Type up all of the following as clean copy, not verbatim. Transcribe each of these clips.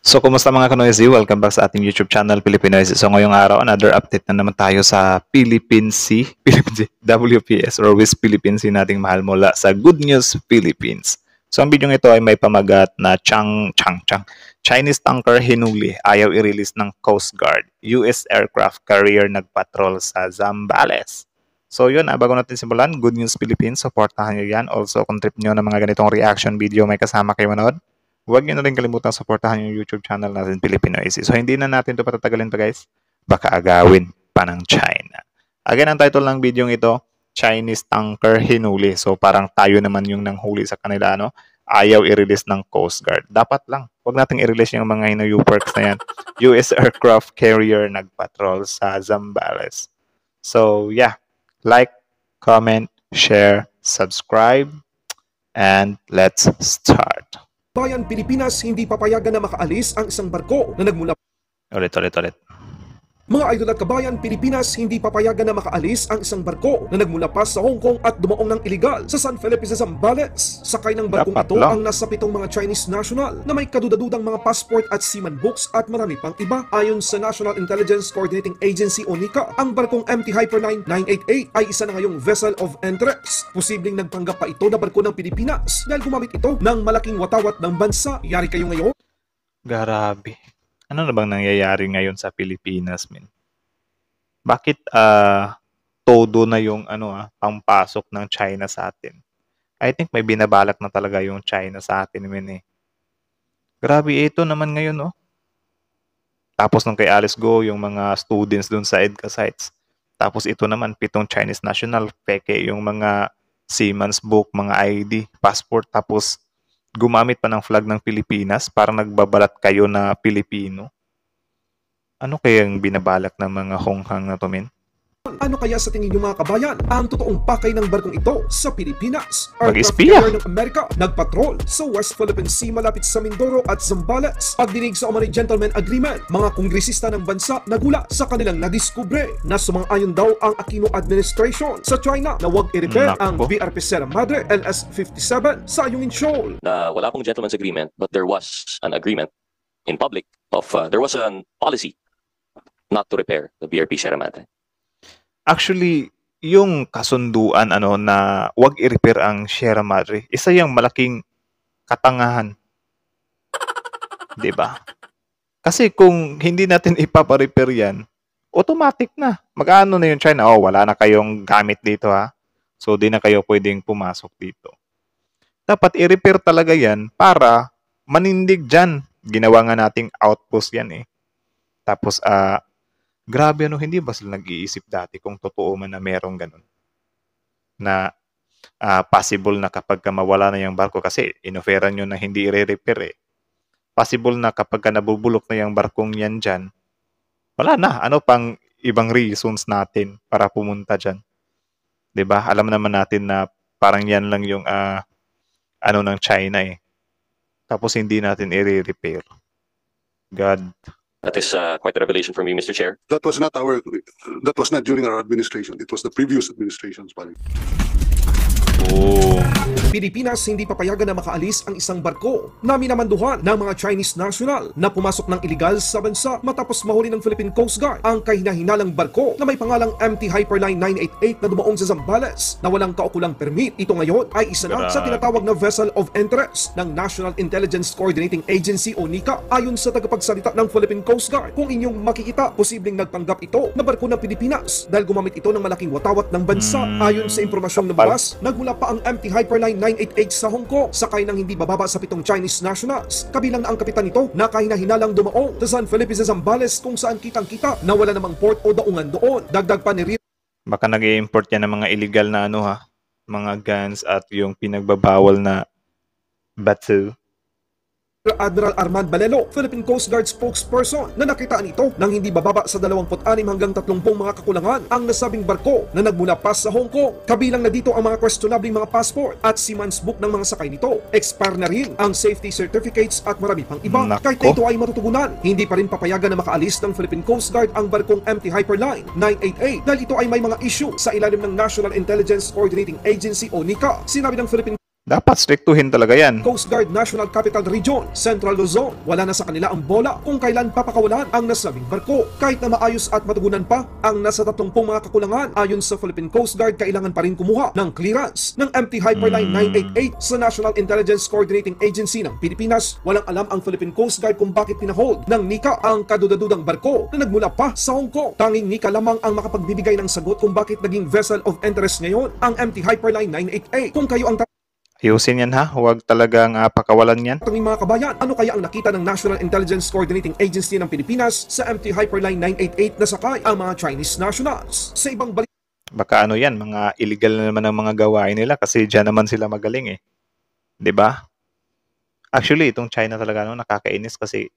So, kumusta mga kanoisy? Welcome back sa ating YouTube channel, Filipinoisy. So, ngayong araw, another update na naman tayo sa Philippine Sea, WPS or West Philippine Sea nating mahal mula sa Good News Philippines. So, ang video ito ay may pamagat na Chinese tanker hinuli, ayaw i-release ng Coast Guard. US aircraft carrier nagpatrol sa Zambales. So, yun, bago natin simulan, Good News Philippines, supportahan nyo yan. Also, kung trip nyo ng mga ganitong reaction video, may kasama kayo manood. Huwag nyo na rin kalimutang supportahan yung YouTube channel natin, Filipinoisy. So, hindi na natin ito patatagalin pa, guys. Baka agawin pa ng China. Again, ang title ng video ito, Chinese tanker hinuli. So, parang tayo naman yung nanghuli sa kanila, no? Ayaw i-release ng Coast Guard. Dapat lang. Huwag nating i-release yung mga hinu-perks na yan. US aircraft carrier nagpatrol sa Zambales. So, yeah. Like, comment, share, subscribe, and let's start. Bayan Pilipinas hindi papayagan na makaalis ang isang barko na nagmula. Ulit. Mga idol at kabayan, Pilipinas hindi papayagan na makaalis ang isang barko na nagmula pa sa Hong Kong at dumaong ng iligal sa San Felipe sa Zambales. Sakay ng barkong ito ang nasa 7 mga Chinese national na may kadudadudang mga passport at seaman books at marami pang iba. Ayon sa National Intelligence Coordinating Agency o NICA, ang barkong MT Hyperline 988 ay isa na ngayong vessel of interest. Posibleng nagpanggap pa ito na barko ng Pilipinas dahil gumamit ito ng malaking watawat ng bansa. Yari kayo ngayon? Grabe. Ano na bang nangyayari ngayon sa Pilipinas, men? Bakit todo na yung pampasok ng China sa atin? I think may binabalak na talaga yung China sa atin, men eh. Grabe, ito naman ngayon, no? Tapos nung kay Alice Go, yung mga students dun sa EDCA sites. Tapos ito naman, 7 Chinese national, peke yung mga seaman's book, mga ID, passport, tapos gumamit pa ng flag ng Pilipinas para nagbabalat kayo na Pilipino. Ano kayang binabalak ng mga Honghang na to, men? Ano kaya sa tingin niyo mga kabayan ang totoong pakay ng barkong ito sa Pilipinas? Mag-espiya ng Amerika nagpatrol sa West Philippine Sea malapit sa Mindoro at Zambales. Pagdinig sa Omani Gentleman Agreement, mga kongresista ng bansa nagula sa kanilang nadiskubre na sumang-ayon daw ang Aquino administration sa China na huwag i-repair ang VRP Sierra Madre LS-57 sa Ayungin Shoal. Na wala pong gentleman's agreement, but there was an agreement in public of there was a policy not to repair the VRP Sierra Madre. Actually, yung kasunduan na wag i-repair ang Sierra Madre, isa yung malaking katangahan. 'Di ba? Kasi kung hindi natin ipapa-repair 'yan, automatic na. Mag-ano na yung China, wala na kayong gamit dito ha. So di na kayo pwedeng pumasok dito. Dapat i-repair talaga 'yan para manindig diyan. Ginawa nga nating outpost 'yan eh. Tapos grabe hindi ba sila nag-iisip dati kung totoo man na merong ganun? Na possible na kapag mawala na yung barko kasi inoferan nyo na hindi i-repair eh. Possible na kapag nabubulok na yung barkong yan dyan, wala na. Ano pang ibang reasons natin para pumunta dyan? 'Di ba? Alam naman natin na parang yan lang yung ng China eh. Tapos hindi natin i-repair. God. That is quite a revelation for me, Mr. Chair. That was not during our administration. It was the previous administration's policy. Pilipinas hindi papayagan na makaalis ang isang barko na minamanduhan ng mga Chinese national na pumasok ng iligal sa bansa matapos mahuli ng Philippine Coast Guard ang kahina-hinalang barko na may pangalang MT Hyperline 988 na dumaong sa Zambales na walang kaukulang permit. Ito ngayon ay isa na sa tinatawag na vessel of interest ng National Intelligence Coordinating Agency o NICA. Ayon sa tagapagsalita ng Philippine Coast Guard, kung inyong makikita, posibleng nagpanggap ito na barko ng Pilipinas dahil gumamit ito ng malaking watawat ng bansa. Ayon sa impormasyong lumabas, nagmula pa ang MT Hyperline 988 sa Hong Kong, sakay ng hindi bababa sa 7 Chinese nationals. Kabilang na ang kapitan nito na kahina-hinalang dumaong sa San Felipe sa Zambales kung saan kitang-kita na wala namang port o daungan doon. Dagdag pa ni baka nag-i-import yan ng mga illegal na mga guns at yung pinagbabawal na batu. Admiral Armand Balelo, Philippine Coast Guard spokesperson, na nakitaan ito ng hindi bababa sa 26 hanggang 30 mga kakulangan ang nasabing barko na nagmula pa sa Hong Kong. Kabilang na dito ang mga questionable mga passport at seaman's book ng mga sakay nito. Expire na rin ang safety certificates at marami pang iba. Kahit na ito ay matutugunan, hindi pa rin papayagan na makaalis ng Philippine Coast Guard ang barkong MT Hyperline 988 dahil ito ay may mga issue sa ilalim ng National Intelligence Coordinating Agency o NICA. Sinabi ng Philippine Dapat striktuhin talaga yan. Coast Guard National Capital Region, Central Luzon, wala na sa kanila ang bola kung kailan papakawalan ang nasabing barko. Kahit na maayos at matugunan pa ang nasa 30 mga kakulangan, ayon sa Philippine Coast Guard, kailangan pa rin kumuha ng clearance ng MT Hyperline 988 sa National Intelligence Coordinating Agency ng Pilipinas. Walang alam ang Philippine Coast Guard kung bakit pinahold ng NICA ang kadudadudang barko na nagmula pa sa Hong Kong. Tanging NICA lamang ang makapagbibigay ng sagot kung bakit naging vessel of interest ngayon ang MT Hyperline 988. Kung kayo ang Ayusin yan ha, huwag talagang pakawalan yan. Ating mga kabayan, ano kaya ang nakita ng National Intelligence Coordinating Agency ng Pilipinas sa MT Hyperline 988 na sakay ang mga Chinese nationals? Sa ibang balita, Baka ano yan, mga illegal na naman ang mga gawain nila kasi dyan naman sila magaling eh. 'Di ba? Actually, itong China talaga nakakainis kasi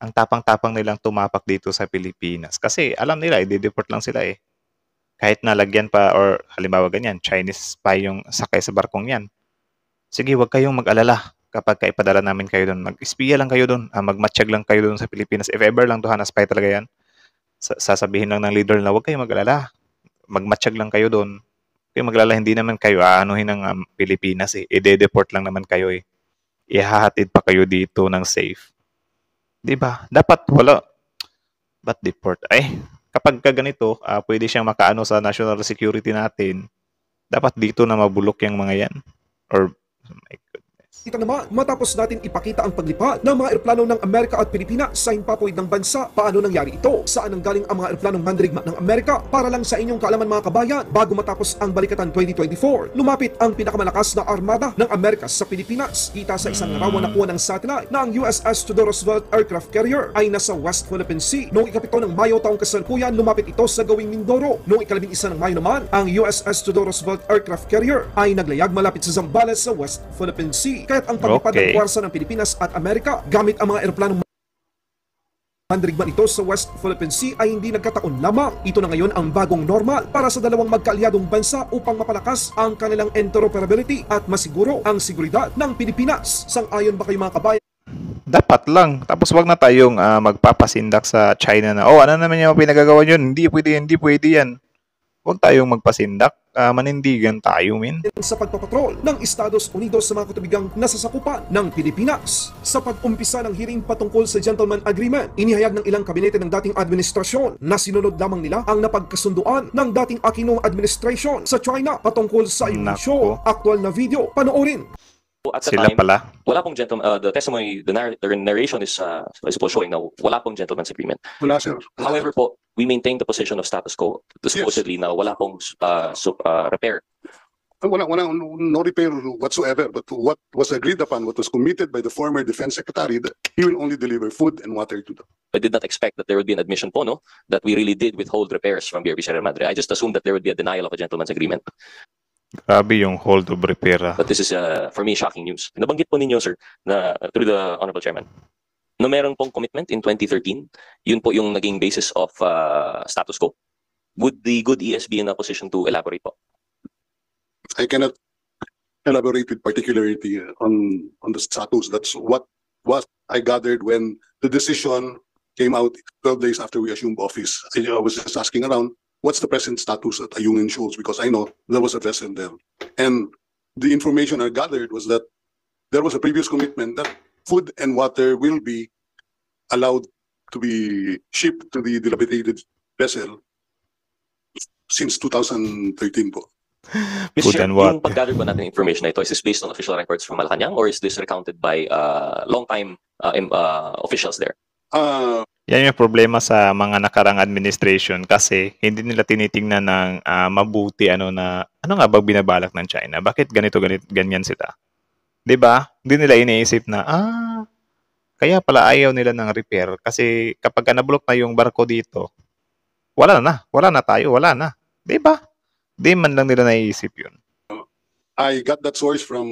ang tapang-tapang nilang tumapak dito sa Pilipinas. Kasi alam nila, i-deport lang sila eh. Kahit nalagyan pa or halimbawa ganyan, Chinese spy yung sakay sa barkong yan. Sige, huwag kayong mag-alala kapag kaipadala namin kayo doon. Mag-espiya lang kayo doon, magmatsyag lang kayo doon sa Pilipinas. If ever lang na spy talaga yan, sasabihin lang ng leader na huwag kayong mag-alala. Magmatsyag lang kayo doon. Huwag kayong mag-alala, hindi naman kayo aanuhin ng Pilipinas eh. I-deport lang naman kayo eh. Ihahatid pa kayo dito ng safe. Diba? Dapat wala. Ba't deport? Ay, kapag ganito, pwede siyang makaano sa national security natin. Dapat dito na mabulok yung mga yan. Or my goodness. ito naman, matapos natin ipakita ang paglipad ng mga eroplano ng Amerika at Pilipinas sa himpapawid ng bansa, paano nangyari ito? Saan nanggaling ang mga eroplanong mandirigma ng Amerika? Para lang sa inyong kaalaman mga kabayan, bago matapos ang Balikatan 2024, lumapit ang pinakamalakas na armada ng Amerika sa Pilipinas. Kita sa isang larawan na kuha ng satellite na ang USS Theodore Roosevelt Aircraft Carrier ay nasa West Philippine Sea. Noong ikapito ng Mayo taong kasalukuyan, lumapit ito sa gawing Mindoro. Noong ikalabing-isa ng Mayo naman, ang USS Theodore Roosevelt Aircraft Carrier ay naglayag malapit sa Zambales sa West Philippine Sea. Kaya't ang paglipad ng puwersa ng Pilipinas at Amerika gamit ang mga eroplanong mandirigma ito sa West Philippine Sea ay hindi nagkataon lamang. Ito na ngayon ang bagong normal para sa dalawang magkaalyadong bansa upang mapalakas ang kanilang interoperability at masiguro ang seguridad ng Pilipinas. Sang-ayon ba kayo mga kabayan? Dapat lang. Tapos wag na tayong magpapasindak sa China na, oh, ano naman yung pinagagawa yun? Hindi pwede yan. Huwag tayong magpasindak. Manindigan tayo, min. Sa pagpapatrol ng Estados Unidos sa mga katubigang nasasakupan ng Pilipinas. Sa pag-umpisa ng hearing patungkol sa Gentleman Agreement, inihayag ng ilang kabinete ng dating administrasyon na sinunod lamang nila ang napagkasunduan ng dating Aquino administration sa China patungkol sa emisyon. Aktual na video, panoorin. At the Sila time, pala. wala pong gentleman, the testimony, the narration is po showing na wala pong gentleman's agreement. Wala, sir. However po, we maintain the position of status quo, supposedly na wala pong repair. No repair whatsoever. But what was agreed upon, what was committed by the former defense secretary, that he will only deliver food and water to them. I did not expect that there would be an admission po, no, that we really did withhold repairs from BRP Sierra Madre. I just assumed that there would be a denial of a gentleman's agreement. Grabe yung hold of repair. But this is, for me, shocking news. Nabanggit po ninyo, sir, na through the Honorable Chairman, na meron pong commitment in 2013, yun po yung naging basis of status quo. Would the good ES be in a position to elaborate po? I cannot elaborate with particularity on the status. That's what I gathered when the decision came out 12 days after we assumed office. I was just asking around, what's the present status at Ayungin Shoals? Because I know there was a vessel there. And the information I gathered was that there was a previous commitment that food and water will be allowed to be shipped to the dilapidated vessel since 2013 po. Mr. Food Chair, and water. yung pag-gather po natin information na ito, is this based on official records from Malacanang or is this recounted by long-time officials there? Yan yung problema sa mga nakarang administration kasi hindi nila tinitingnan ng mabuti ano nga ba binabalak ng China. Bakit ganyan sila? 'Di ba? Hindi nila iniisip na kaya pala ayaw nila ng repair kasi kapag nablock na yung barko dito, wala na tayo, wala na. 'Di ba? Di man lang nila naiisip 'yun. I got that source from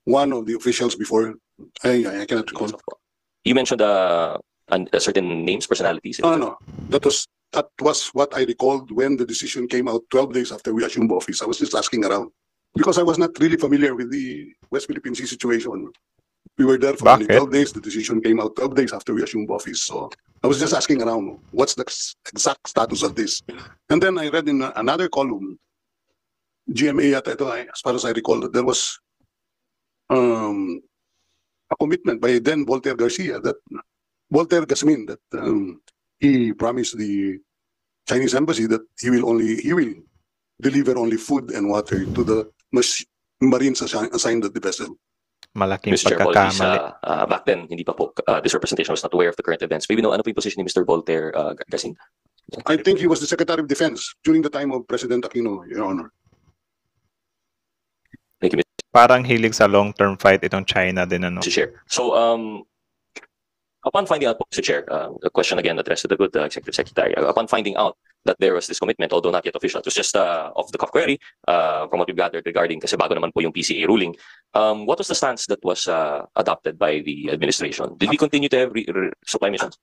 one of the officials before. I cannot recall. You mentioned certain names, personalities. No. That was what I recalled when the decision came out 12 days after we assumed office. I was just asking around because I was not really familiar with the West Philippine Sea situation. We were there for only 12 days. The decision came out 12 days after we assumed office. So I was just asking around, what's the exact status of this? And then I read in another column, GMA, as far as I recall, there was a commitment by then Voltaire Garcia that Voltaire Gasmin that he promised the Chinese embassy that he will deliver only food and water to the Marines assigned at the vessel. Malaking Mr. Chair, apologies. pagkakamali. Back then, hindi pa po, this representation was not aware of the current events. Maybe no, ano po yung position ni Mr. Voltaire Gasin? I think he was the Secretary of Defense during the time of President Aquino, Your Honor. Thank you, Parang hilig sa long-term fight itong China din, ano? Mr. Chair. So, upon finding out, Mr. Chair, the question again addressed to the good Executive Secretary, upon finding out that there was this commitment, although not yet official, it was just off-the-cuff query from what we've gathered regarding, kasi bago naman po yung PCA ruling, what was the stance that was adopted by the administration? Did we continue to have supply missions?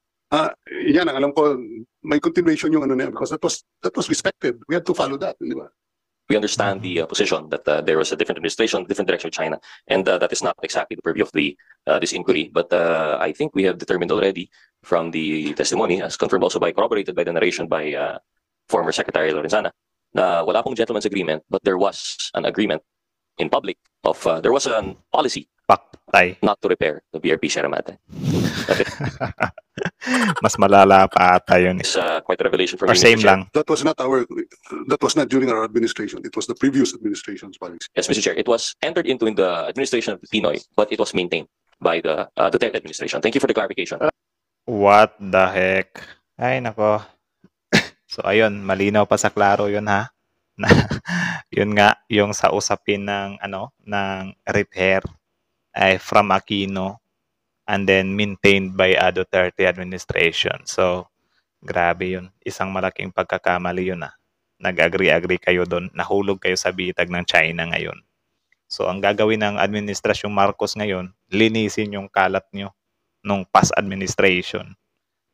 Yan ang alam ko, may continuation yung ano na yan because that was respected. We had to follow that, di ba? We understand the position that there was a different administration, different direction of China, and that is not exactly the purview of this inquiry. But I think we have determined already from the testimony, as confirmed also by corroborated by the narration by former Secretary Lorenzana, na wala pong gentleman's agreement, but there was an agreement in public of there was a policy Paktay. not to repair the BRP Sierra Madre. Mas malala pa ata yun. It's quite a revelation for Or me. same Mr. Chair. lang. That was not during our administration. It was the previous administration's policy. Yes, Mr. Chair. It was entered into in the administration of Pinoy, but it was maintained by the Duterte administration. Thank you for the clarification. What the heck? Ay, nako. So, ayun, malinaw pa sa klaro yun, ha? Na, yun nga, yung sa usapin ng, ng repair ay from Aquino and then maintained by Duterte administration. So, grabe yun. Isang malaking pagkakamali yun, ha? Nag-agree-agree kayo doon. Nahulog kayo sa bitag ng China ngayon. So, ang gagawin ng Administrasyong Marcos ngayon, linisin yung kalat nyo nung past administration.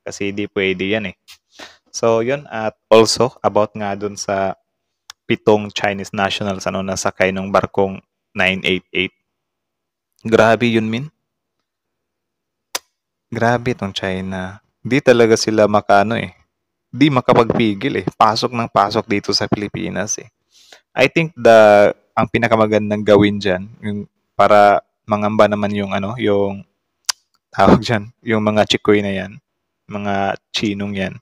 Kasi hindi pwede yan, eh. So, yun. At also, about nga dun sa 7 Chinese nationals nasakay ng barkong 988. Grabe yun, min. Grabe itong China. Di talaga sila di makapagpigil, eh. Pasok ng pasok dito sa Pilipinas, eh. I think ang pinakamagandang gawin dyan, yung para mangamba naman yung yung tawag dyan, yung mga chikoy na yan, mga chinong yan.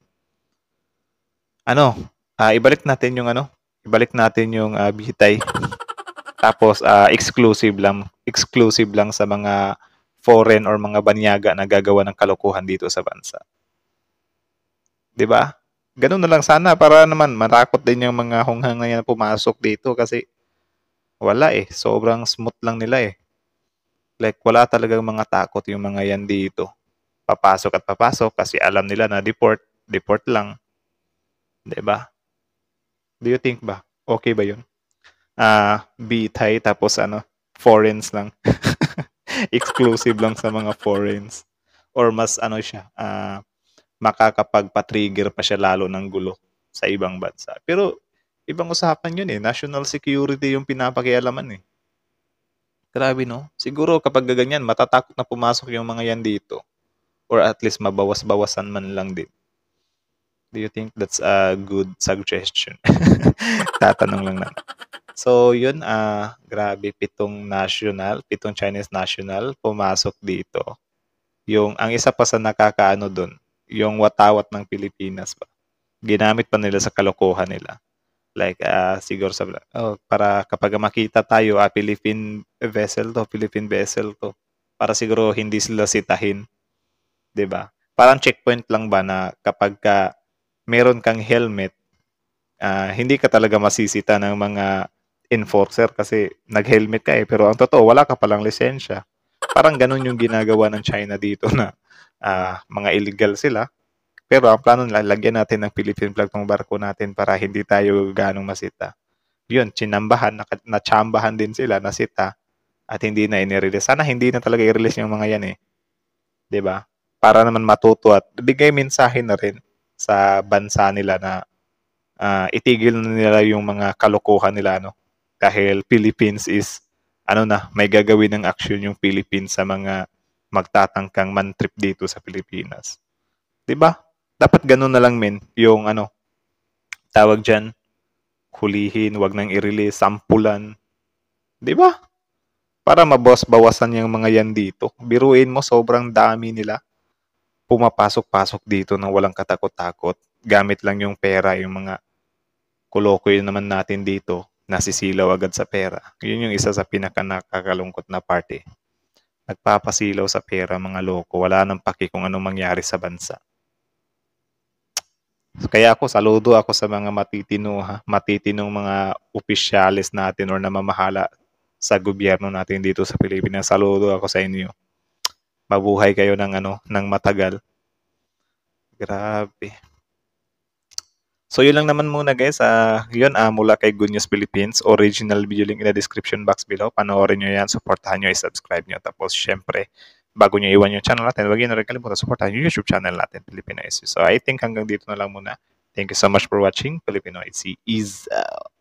Ibalik natin yung bitay. Tapos exclusive lang sa mga foreign or mga banyaga na gagawa ng kalokohan dito sa bansa. 'Di ba? Ganun na lang sana para naman matakot din yung mga honghang na yan pumasok dito kasi wala, eh. Sobrang smooth lang nila, eh. Like wala talagang mga takot yung mga yan dito. Papasok at papasok kasi alam nila na deport lang. 'Di ba? Do you think ba? Okay ba 'yun? Bitay tapos foreigns lang. Exclusive lang sa mga foreigns. Or mas siya, makakapagpa-trigger pa siya lalo ng gulo sa ibang bansa. Pero ibang usapan 'yun, eh. National security yung pinapakialaman, eh. Grabe, no? Siguro kapag ganyan, matatakot na pumasok yung mga yan dito. Or at least mabawas-bawasan man lang din. Do you think that's a good suggestion? Tatanong lang naman. So, yun, grabe, 7 Chinese national pumasok dito. Ang isa pa sa nakakaano dun, yung watawat ng Pilipinas ba? Ginamit pa nila sa kalokohan nila. Like, siguro para kapag makita tayo, Philippine vessel to. Para siguro hindi sila sitahin. 'Di ba? Parang checkpoint lang ba na kapag meron kang helmet, hindi ka talaga masisita ng mga enforcer kasi nag-helmet ka, eh. Pero ang totoo, wala ka palang lisensya. Parang ganun yung ginagawa ng China dito na mga illegal sila. Pero ang plano nila, lagyan natin ng Philippine flag ng barko natin para hindi tayo ganong masita. Yun, natsambahan din sila, nasita, at hindi na inirelease. Sana hindi na talaga i-release yung mga yan, eh. 'Di ba? Para naman matuto at bigay mensahe na rin sa bansa nila na itigil na nila yung mga kalokohan nila, dahil Philippines is may gagawin ng action yung Philippines sa mga magtatangkang man-trip dito sa Pilipinas. 'Di ba? Dapat ganun na lang, men, yung tawag diyan, hulihin, wag nang i-release, sampulan. 'Di ba? para mabawas-bawasan yung mga yan dito. Biruin mo, sobrang dami nila. Pumapasok-pasok dito nang walang katakot-takot. Gamit lang yung pera, yung mga kulokoy naman natin dito, nasisilaw agad sa pera. Yun yung isa sa pinaka nakakalungkot na parte. Nagpapasilaw sa pera, mga loko. Wala nang paki kung anong mangyari sa bansa. Kaya ako, saludo ako sa mga matitinong mga opisyalis natin or namamahala sa gobyerno natin dito sa Pilipinas. Saludo ako sa inyo. Mabuhay kayo ng matagal. Grabe. So yun lang naman muna guys. Yun mula kay Good News Philippines. Original video link in the description box below. Panoorin nyo yan, supportahan nyo, i-subscribe nyo. Tapos syempre, bago nyo iwan yung channel natin, huwag nyo na rin kalimutan supportahan yung YouTube channel natin, Filipino IC. So I think hanggang dito na lang muna. Thank you so much for watching. Filipino IC is out.